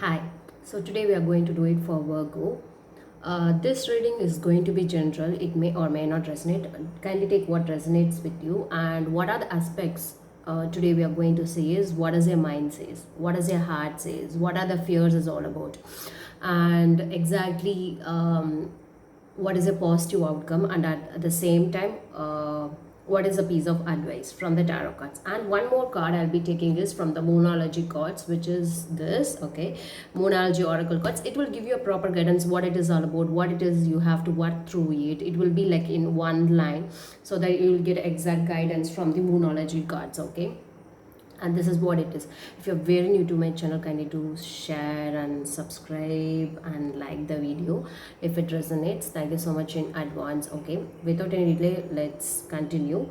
Hi, so today we are going to do it for Virgo. This reading is going to be general, it may or may not resonate. Kindly take what resonates with you, and what are the aspects today we are going to see is what does your mind says, what does your heart says, what are the fears is all about, and exactly what is a positive outcome, and at the same time what is a piece of advice from the tarot cards. And one more card I'll be taking is from the moonology cards, which is this. Okay, moonology oracle cards, it will give you a proper guidance what it is all about, what it is you have to work through it. It will be like in one line, so that you will get exact guidance from the moonology cards. Okay, and this is what it is. If you're very new to my channel, kindly do share and subscribe and like the video if it resonates. Thank you so much in advance. Okay, without any delay, let's continue.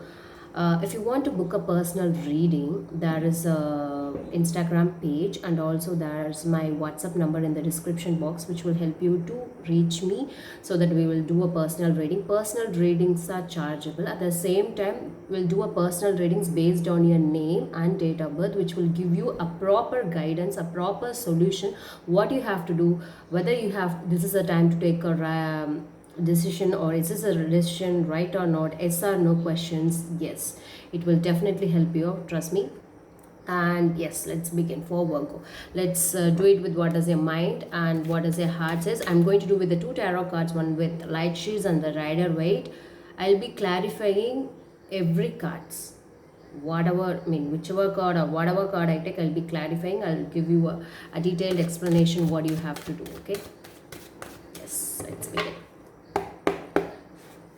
If you want to book a personal reading, there is a Instagram page, and also there's my WhatsApp number in the description box, which will help you to reach me, so that we will do a personal reading. Personal readings are chargeable. At the same time, we'll do a personal readings based on your name and date of birth, which will give you a proper guidance, a proper solution, what you have to do, whether you have, this is a time to take a decision, or is this a decision right or not, yes or no questions. Yes, it will definitely help you, trust me. And yes, let's begin for Virgo. Let's do it with what does your mind and what does your heart says. I'm going to do with the two tarot cards, one with light sheets and the rider waite. I'll be clarifying every cards, whatever, I mean, whichever card or whatever card I take, I'll be clarifying. I'll give you a detailed explanation what you have to do. Okay, yes, let's begin.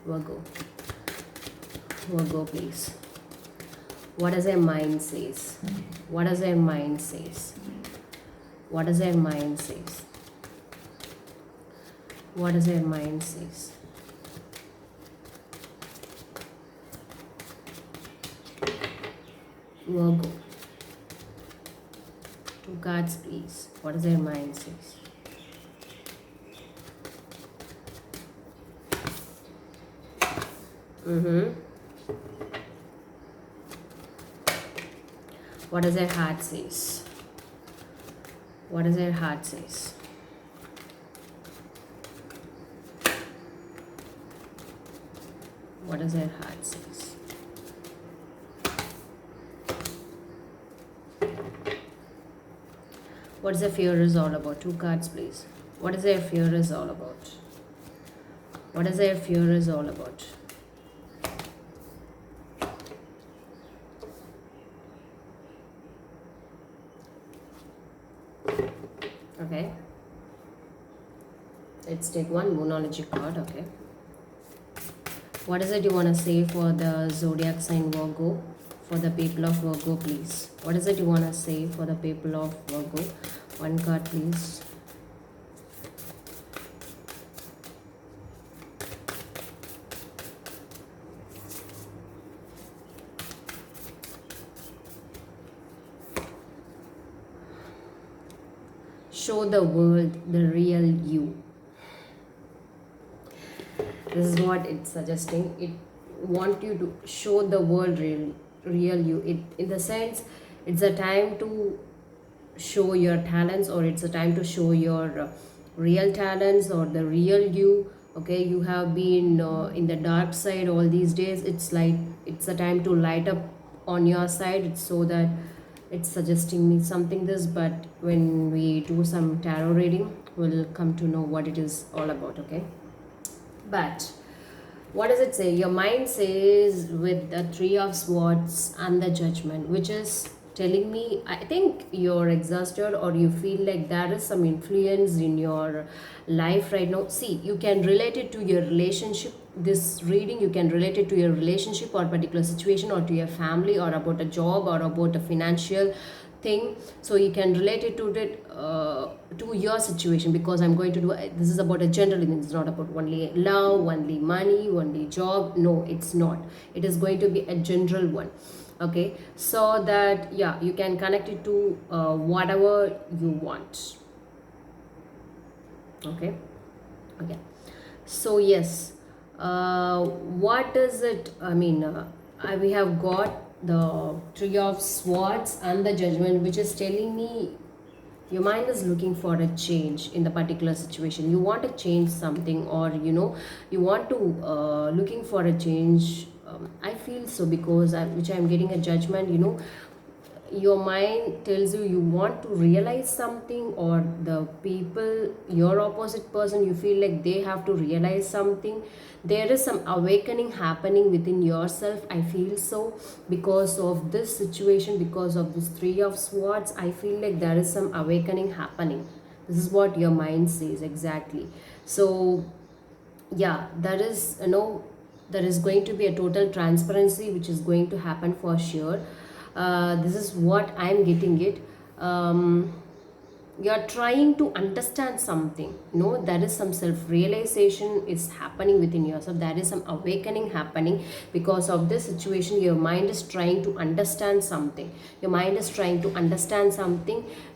Virgo. Virgo, please. What does their mind says? What does their mind says? What does their mind says? What does their mind says? Virgo. Two cards, please. What does their mind says? What does their heart says? What does their heart says? What does their heart says? What is their fear is all about? Two cards, please. What is their fear is all about? What is their fear is all about? Okay, let's take one moonology card. Okay, what is it you want to say for the zodiac sign Virgo, for the people of Virgo, please? What is it you want to say for the people of Virgo? One card, please. Show the world the real you. This is what it's suggesting. It want you to show the world real you. It, in the sense, it's a time to show your talents, or it's a time to show your real talents or the real you. Okay, you have been in the dark side all these days. It's like it's a time to light up on your side. It's so that it's suggesting me something this, but when we do some tarot reading, we'll come to know what it is all about. Okay, but what does it say? Your mind says with the Three of Swords and the Judgment, which is telling me, I think you're exhausted, or you feel like there is some influence in your life right now. See, you can relate it to your relationship. This reading, you can relate it to your relationship or particular situation, or to your family, or about a job, or about a financial thing. So you can relate it to your situation, because I'm going to do, this is about a general thing. It's not about only love, only money, only job. No, it's not. It is going to be a general one. Okay, so that, yeah, you can connect it to whatever you want. Okay, okay, so yes, what is it, I mean, we have got the Three of Swords and the Judgment, which is telling me Your mind is looking for a change in the particular situation. You want to change something, or you want to looking for a change. I feel so, because which I'm getting a judgment, your mind tells you want to realize something, or the people, your opposite person, you feel like they have to realize something. There is some awakening happening within yourself, I feel so, because of this situation, because of this three of swords. I feel like there is some awakening happening. This is what your mind says exactly. So yeah, there is going to be a total transparency which is going to happen for sure. This is what I'm getting it. You're trying to understand something, there is some self realization is happening within yourself. There is some awakening happening because of this situation. Your mind is trying to understand something.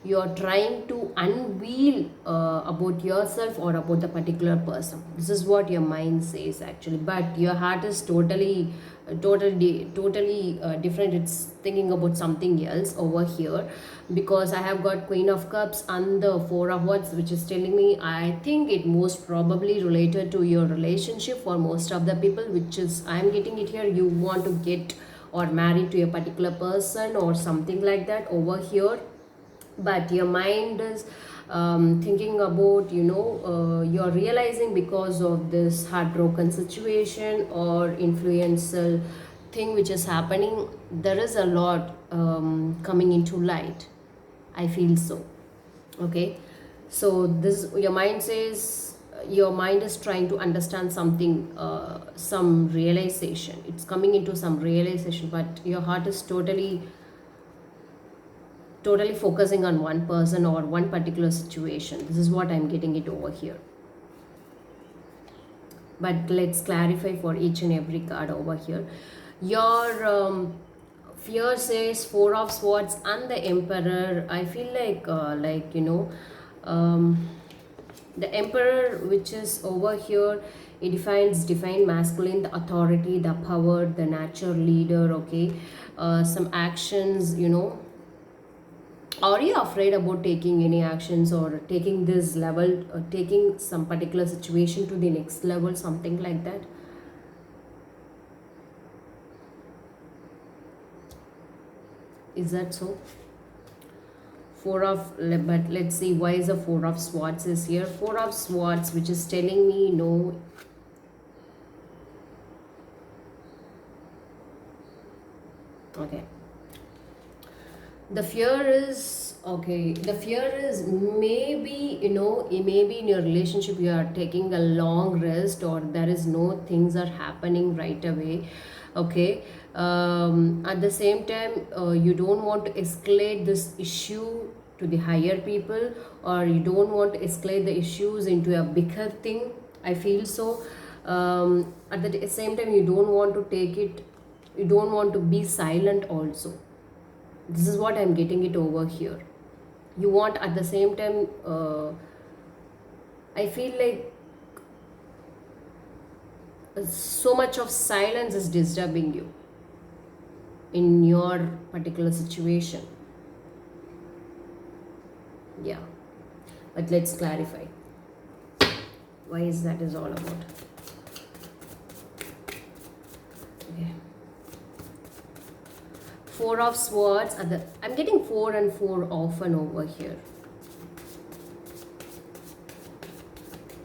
You're trying to unveil about yourself or about the particular person. This is what your mind says actually, but your heart is totally different. It's thinking about something else over here, because I have got Queen of Cups and the Four of Wands, which is telling me, I think it most probably related to your relationship for most of the people, which is, I'm getting it here, you want to get or marry to a particular person or something like that over here. But your mind is thinking about, you're realizing because of this heartbroken situation or influential thing which is happening, there is a lot coming into light, I feel so. Okay, so this, your mind says, your mind is trying to understand something, some realization, it's coming into some realization, but your heart is totally focusing on one person or one particular situation. This is what I'm getting it over here. But let's clarify for each and every card over here. Your fear says Four of Swords and the Emperor. I feel like the Emperor, which is over here, it defines divine masculine, the authority, the power, the natural leader. Okay, some actions, are you afraid about taking any actions or taking this level, taking some particular situation to the next level, something like that? Is that so? But let's see, why is the Four of Swords is here? Four of Swords, which is telling me, no, okay, the fear is, okay, the fear is, maybe maybe in your relationship you are taking a long rest, or there is no things are happening right away. Okay, at the same time, you don't want to escalate this issue to the higher people, or you don't want to escalate the issues into a bigger thing, I feel so. At the same time, you don't want to take it, you don't want to be silent also. This is what I'm getting it over here. You want, at the same time, I feel like so much of silence is disturbing you in your particular situation. Yeah, but let's clarify why is that is all about. Okay, Four of Swords at the, I'm getting 4 and 4 often over here.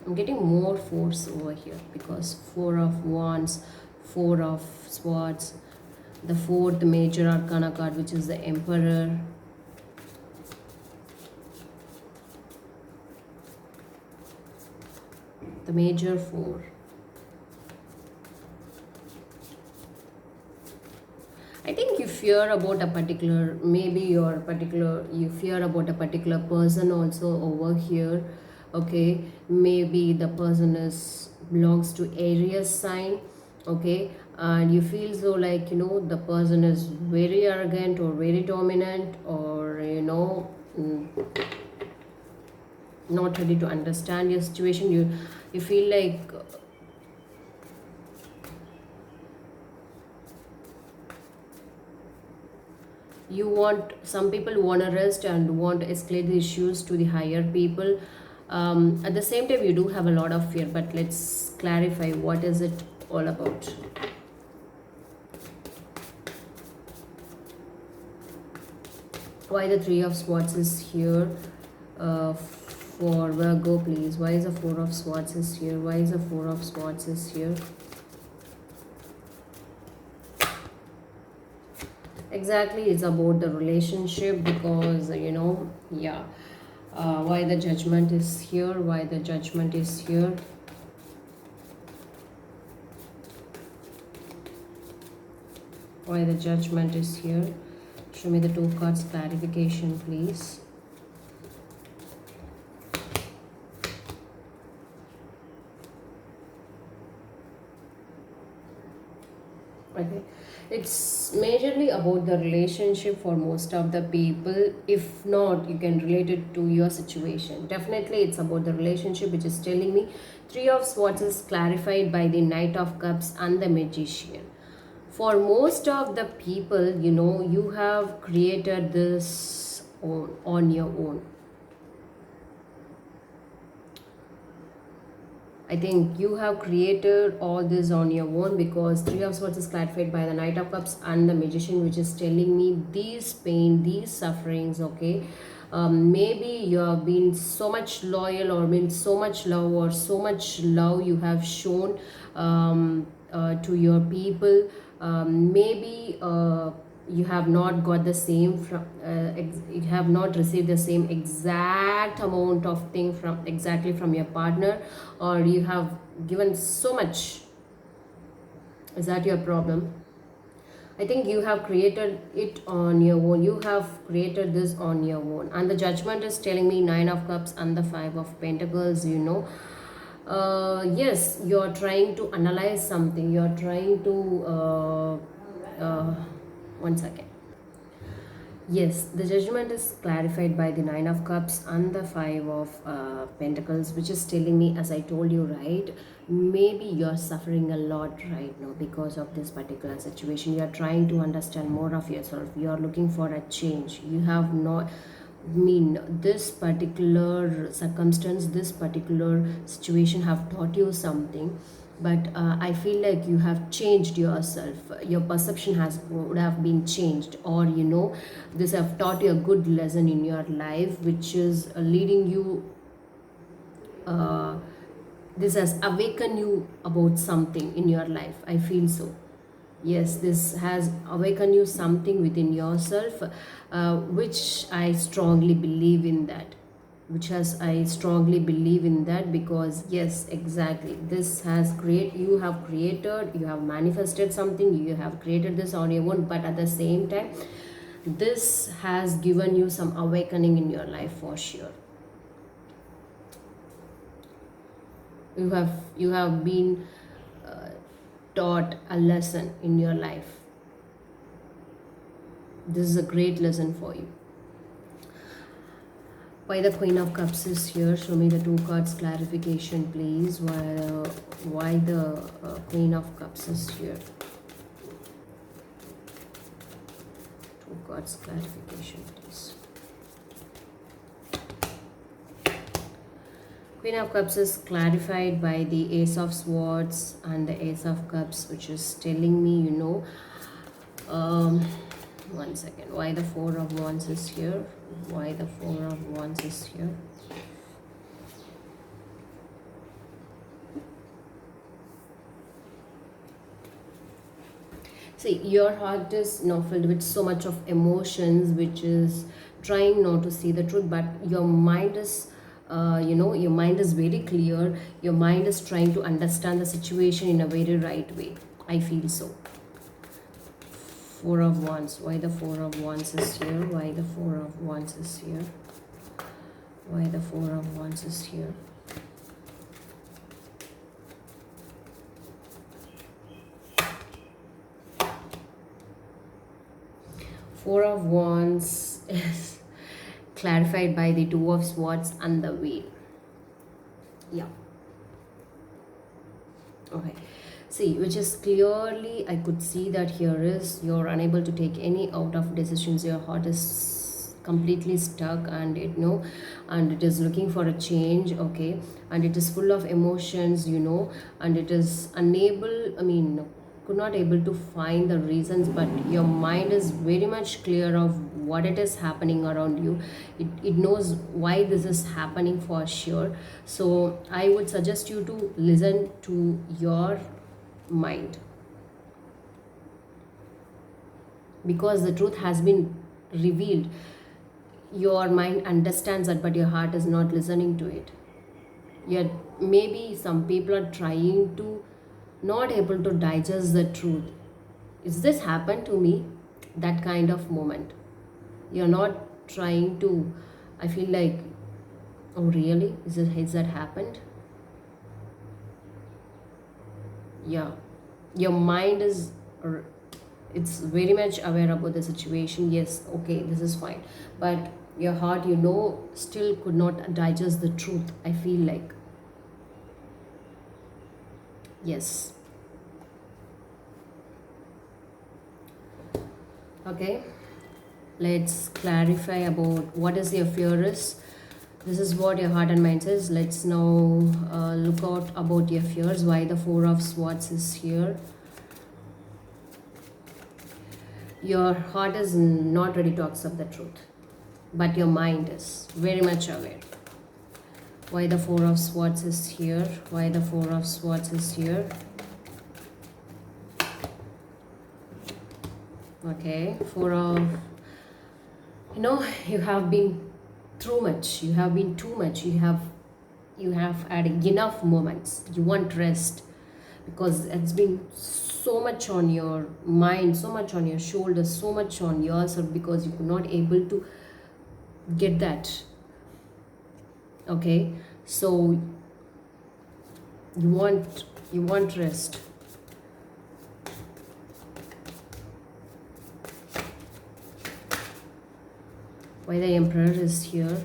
I'm getting more force over here, because Four of Wands, Four of Swords, the fourth major arcana card, which is the Emperor. The major four. I think you fear about a particular, maybe you fear about a particular person also over here. Okay, maybe the person belongs to Aries sign. Okay, and you feel so like, the person is very arrogant or very dominant, or not ready to understand your situation. You feel like You want, some people want to rest and want to escalate the issues to the higher people. At the same time, you do have a lot of fear, but let's clarify what is it all about. Why the Three of Swords is here for Virgo, please? Why is the Four of Swords is here? Why is the Four of Swords is here? Exactly, it's about the relationship, because yeah. Why the Judgment is here? Why the Judgment is here? Why the Judgment is here? Show me the two cards clarification, please. Okay, it's majorly about the relationship for most of the people. If not, you can relate it to your situation. Definitely it's about the relationship, which is telling me Three of Swords is clarified by the Knight of Cups and the Magician. For most of the people, you have created this on your own. I think you have created all this on your own, because Three of Swords is clarified by the Knight of Cups and the Magician, which is telling me these pain, these sufferings, okay? Maybe you have been so much loyal, or been so much love, or so much love you have shown to your people. Maybe you have not got the same from you have not received the same exact amount of thing from exactly from your partner, or you have given so much. Is that your problem? I think you have created it on your own. You have created this on your own. And the Judgment is telling me Nine of Cups and the Five of Pentacles. Yes, you're trying to analyze something. You're trying to one second. Yes, the Judgment is clarified by the Nine of Cups and the Five of Pentacles, which is telling me, as I told you, right? Maybe you're suffering a lot right now because of this particular situation. You're trying to understand more of yourself. You're looking for a change. You have not, this particular circumstance, this particular situation have taught you something, but I feel like you have changed yourself. Your perception would have been changed, or this have taught you a good lesson in your life, which is leading you, this has awakened you about something in your life. I feel so. Yes, this has awakened you something within yourself, which I strongly believe in that. I strongly believe in that, because yes, exactly, this has you have created, you have manifested something, you have created this on your own, but at the same time, this has given you some awakening in your life for sure. You have been taught a lesson in your life. This is a great lesson for you. Why the Queen of Cups is here? Show me the two cards clarification, please. Why the Queen of Cups is here? Two cards clarification, please. Queen of Cups is clarified by the Ace of Swords and the Ace of Cups, which is telling me, one second. Why the Four of Wands is here? Why the Four of Wands is here? See, your heart is now filled with so much of emotions, which is trying not to see the truth, but your mind is your mind is very clear. Your mind is trying to understand the situation in a very right way. I feel so. Four of Wands. Why the Four of Wands is here? Why the Four of Wands is here? Why the Four of Wands is here? Four of Wands is clarified by the Two of Swords and the Wheel. Yeah. Okay. See, which is clearly I could see that here is you're unable to take any out of decisions. Your heart is completely stuck, and it no, and it is looking for a change. Okay, and it is full of emotions, and it is unable, I mean, could not able to find the reasons, but your mind is very much clear of what it is happening around you. It knows why this is happening for sure. So I would suggest you to listen to your mind, because the truth has been revealed. Your mind understands that, but your heart is not listening to it yet. Maybe some people are trying to not able to digest the truth. Is this happened to me? That kind of moment. You're not trying to, I feel like, oh really, is that happened? Yeah, your mind is it's very much aware about the situation. Yes, okay, this is fine, but your heart, still could not digest the truth, I feel like. Yes. Okay, let's clarify about what is your fear is. This is what your heart and mind says. Let's now look out about your fears. Why the Four of Swords is here. Your heart is not ready to accept the truth, but your mind is very much aware. Why the Four of Swords is here. Why the Four of Swords is here. Okay, Four of, you have been through much, you have been too much, you have had enough moments, you want rest, because it's been so much on your mind, so much on your shoulders, so much on yourself, because you could not able to get that. Okay, so you want rest. Why the Emperor is here.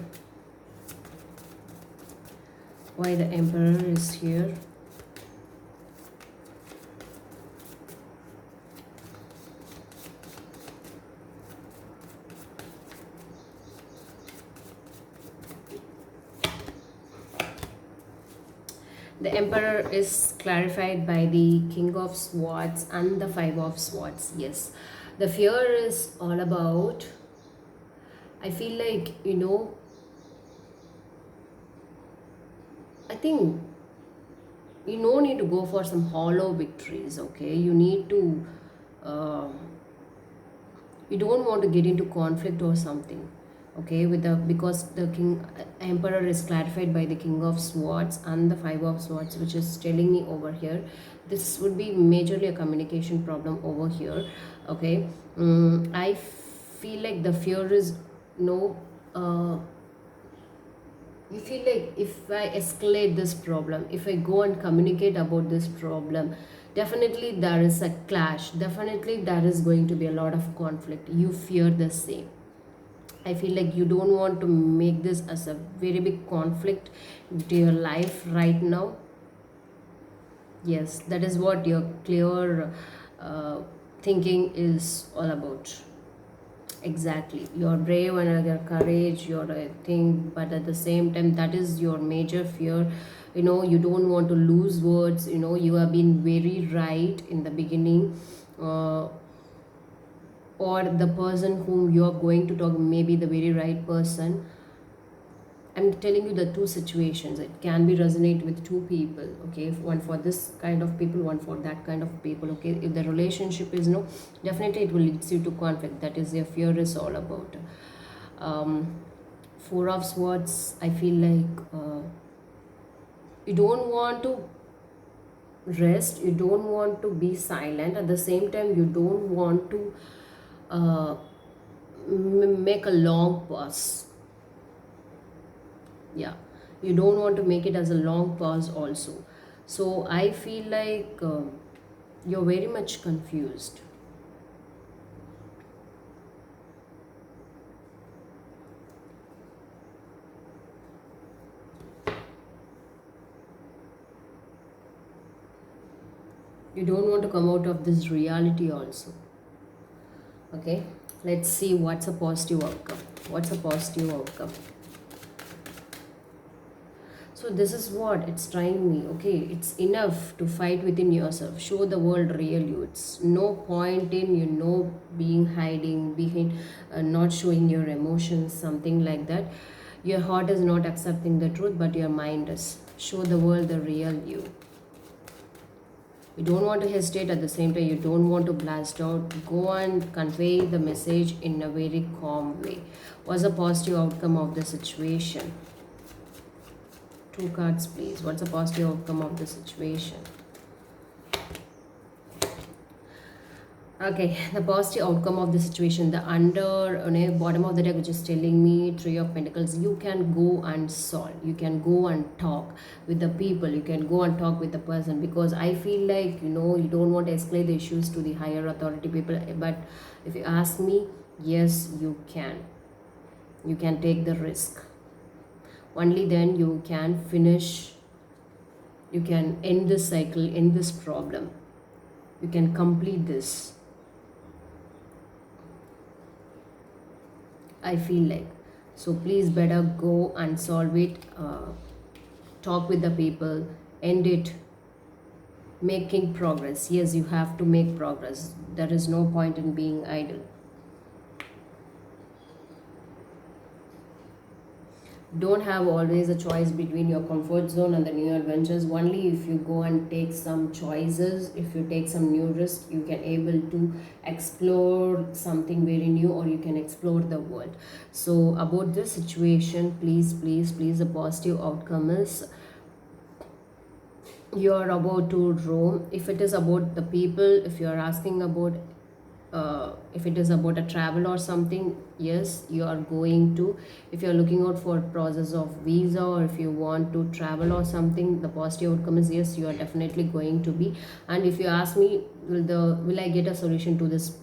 Why the Emperor is here. The Emperor is clarified by the King of Swords and the Five of Swords. Yes, the fear is all about, I feel like, I think you no need to go for some hollow victories. Okay, you need to, uh, you don't want to get into conflict or something. Okay, with the, because the Emperor is clarified by the King of Swords and the Five of Swords, which is telling me over here this would be majorly a communication problem over here. Okay, I feel like the fear is no, you feel like if I escalate this problem, if I go and communicate about this problem, definitely there is a clash, definitely there is going to be a lot of conflict. You fear the same. I feel like you don't want to make this as a very big conflict to your life right now. Yes, that is what your clear thinking is all about. Exactly, you're brave and your courage, you're a thing, but at the same time, that is your major fear. You don't want to lose words. You have been very right in the beginning, uh, or the person whom you are going to talk may be the very right person. I'm telling you the two situations. It can be resonate with two people. Okay, one for this kind of people, one for that kind of people. Okay, if the relationship is no, definitely it will lead you to conflict. That is your fear is all about. Um, Four of Swords. I feel like you don't want to rest. You don't want to be silent. At the same time, you don't want to uh, make a long pause. Yeah, you don't want to make it as a long pause also. So I feel like you're very much confused. You don't want to come out of this reality also. Okay, let's see what's a positive outcome. What's a positive outcome? So this is what it's trying me. Okay, it's enough to fight within yourself. Show the world real you. It's no point in being hiding behind, not showing your emotions, something like that. Your heart is not accepting the truth, but your mind is. Show the world the real you. You don't want to hesitate, at the same time you don't want to blast out. Go and convey the message in a very calm way. What's the positive outcome of the situation? Two cards, please. What's the positive outcome of the situation? Okay, the positive outcome of the situation. The bottom of the deck, which is telling me Three of Pentacles. You can go and solve. You can go and talk with the people. You can go and talk with the person, because I feel like you don't want to escalate the issues to the higher authority people. But if you ask me, yes, you can. You can take the risk. Only then you can finish. You can end this cycle, end this problem. You can complete this. I feel like. So please better go and solve it. Talk with the people. End it. Making progress. Yes, you have to make progress. There is no point in being idle. Don't have always a choice between your comfort zone and the new adventures. Only if you go and take some choices, if you take some new risk, you can able to explore something very new, or you can explore the world. So about this situation, please, please, please, the positive outcome is you're about to roam. If it is about the people, if you're asking about if it is about a travel or something, yes, you are going to. If you're looking out for process of visa, or if you want to travel or something, the positive outcome is yes, you are definitely going to be. And if you ask me, will I get a solution to this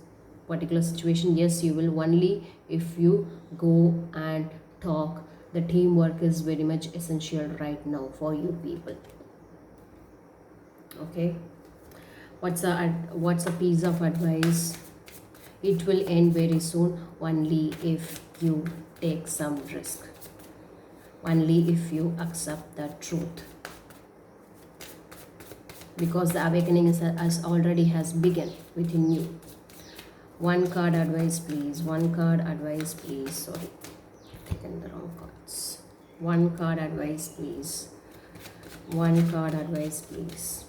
particular situation? Yes, you will, only if you go and talk. The teamwork is very much essential right now for you people. Okay, what's a piece of advice? It will end very soon, only if you take some risk. Only if you accept the truth. Because the awakening has begun within you. One card advice, please. One card advice, please. Sorry, taken the wrong cards. One card advice, please. One card advice, please.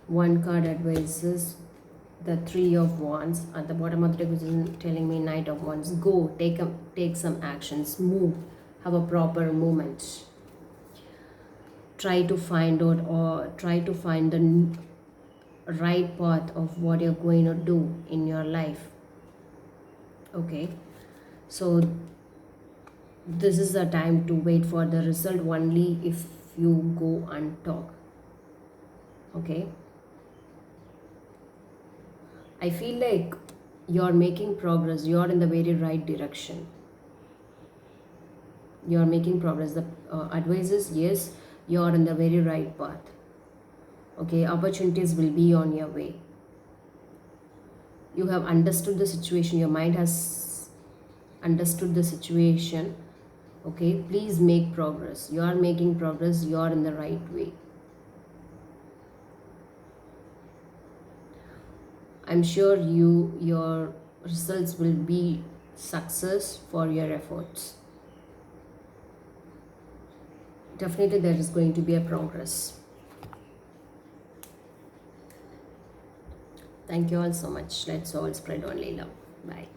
One card advises the Three of Wands. At the bottom of the deck, which is telling me Knight of Wands. Go, take some actions, move, have a proper movement. Try to find out, or try to find the right path of what you're going to do in your life. Okay, so this is the time to wait for the result, only if you go and talk. Okay, I feel like you're making progress. You're in the very right direction. You're making progress. The advice is yes, you're in the very right path. Okay, opportunities will be on your way. You have understood the situation. Your mind has understood the situation. Okay, please make progress. You are making progress. You are in the right way. I'm sure your results will be success for your efforts. Definitely there is going to be a progress. Thank you all so much. Let's all spread only love. Bye.